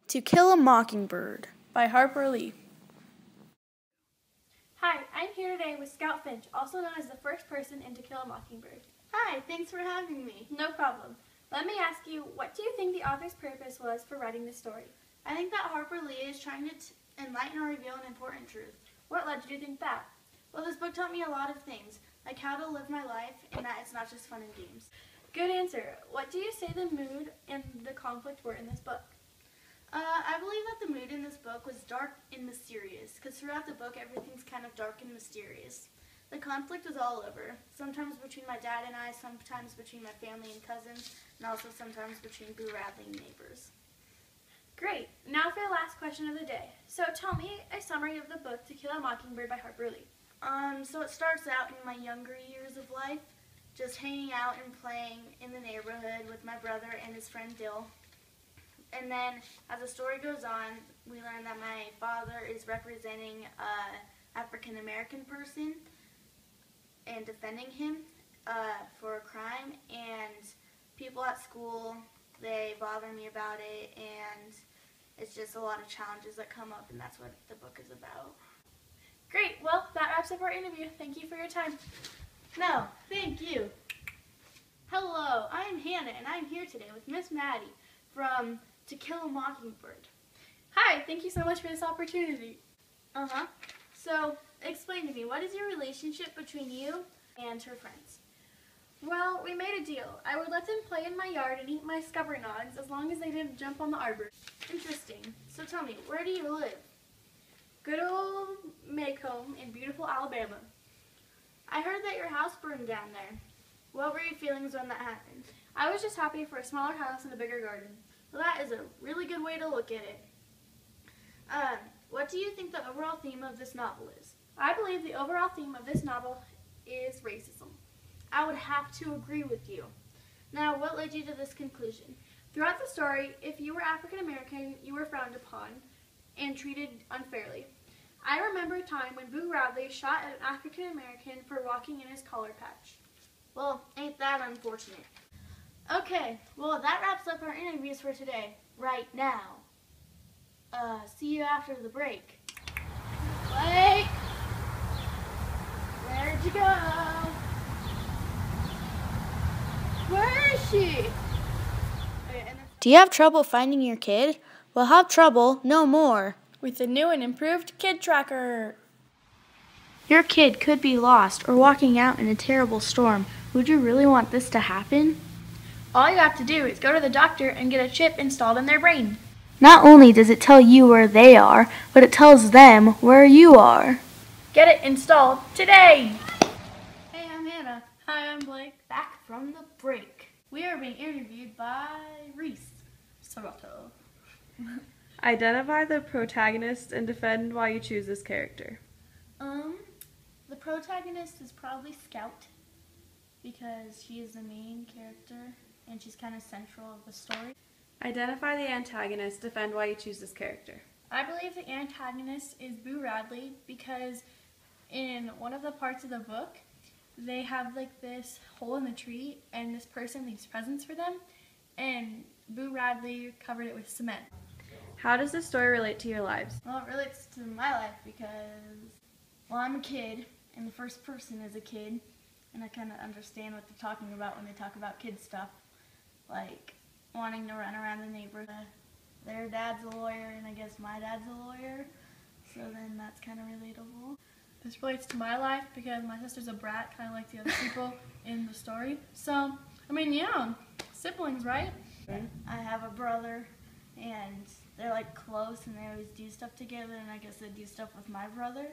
To Kill a Mockingbird by Harper Lee. Hi, I'm here today with Scout Finch, also known as the first person in To Kill a Mockingbird. Hi, thanks for having me. No problem. Let me ask you, what do you think the author's purpose was for writing this story? I think that Harper Lee is trying to enlighten or reveal an important truth. What led you to think that? Well, this book taught me a lot of things, like how to live my life and that it's not just fun and games. Good answer. What do you say the mood and the conflict were in this book? I believe that the mood in this book was dark and mysterious, because throughout the book everything's kind of dark and mysterious. The conflict was all over, sometimes between my dad and I, sometimes between my family and cousins, and also sometimes between Boo Radley and neighbors. Great. Now for the last question of the day. So tell me a summary of the book To Kill a Mockingbird by Harper Lee. So it starts out in my younger years of life, just hanging out and playing in the neighborhood with my brother and his friend Dill. And then, as the story goes on, we learn that my father is representing an African-American person and defending him for a crime. And people at school, they bother me about it, and it's just a lot of challenges that come up, and that's what the book is about. Great. Well, that wraps up our interview. Thank you for your time. No, thank you. Hello, I'm Hannah, and I'm here today with Miss Maddie from To Kill a Mockingbird. Hi, thank you so much for this opportunity. So, explain to me, what is your relationship between you and her friends? Well, we made a deal. I would let them play in my yard and eat my scuppernongs as long as they didn't jump on the arbor. Interesting. So tell me, where do you live? Good old Maycomb in beautiful Alabama. I heard that your house burned down there. What were your feelings when that happened? I was just happy for a smaller house and a bigger garden. Well, that is a really good way to look at it. What do you think the overall theme of this novel is? I believe the overall theme of this novel is racism. I would have to agree with you. Now, what led you to this conclusion? Throughout the story, if you were African American, you were frowned upon and treated unfairly. I remember a time when Boo Radley shot at an African American for walking in his collar patch. Well, ain't that unfortunate. Okay, well, that wraps up our interviews for today, right now. See you after the break. Wait! Where'd you go? Where is she? Okay, Do you have trouble finding your kid? Well, have trouble no more With the new and improved Kid Tracker. Your kid could be lost or walking out in a terrible storm. Would you really want this to happen? All you have to do is go to the doctor and get a chip installed in their brain. Not only does it tell you where they are, but it tells them where you are. Get it installed today! Hey, I'm Hannah. Hi, I'm Blake. Back from the break. We are being interviewed by Reese. Sarato. Identify the protagonist and defend why you choose this character. The protagonist is probably Scout, because she is the main character and she's kind of central of the story. Identify the antagonist, defend why you choose this character. I believe the antagonist is Boo Radley because in one of the parts of the book, they have like this hole in the tree and this person leaves presents for them, and Boo Radley covered it with cement. How does this story relate to your lives? Well, it relates to my life because, well, I'm a kid and the first person is a kid, and I kind of understand what they're talking about when they talk about kid stuff, like wanting to run around the neighborhood. Their dad's a lawyer, and I guess my dad's a lawyer, so then that's kind of relatable. This relates to my life because my sister's a brat, kind of like the other people in the story. So, I mean, yeah, siblings, right? I have a brother, and they're like close, and they always do stuff together, and I guess they do stuff with my brother,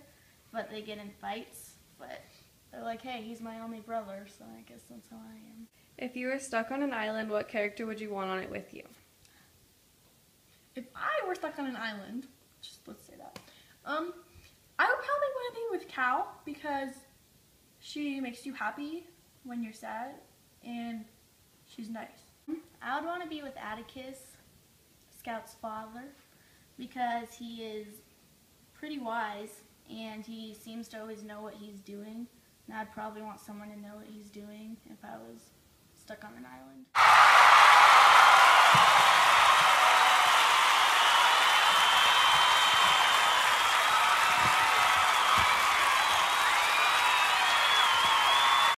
but they get in fights, but they're like, hey, he's my only brother, so I guess that's how I am. If you were stuck on an island, what character would you want on it with you? If I were stuck on an island, just let's say that, I would probably want to be with Cal because she makes you happy when you're sad, and she's nice. I would want to be with Atticus, Scout's father, because he is pretty wise and he seems to always know what he's doing. And I'd probably want someone to know what he's doing if I was stuck on an island.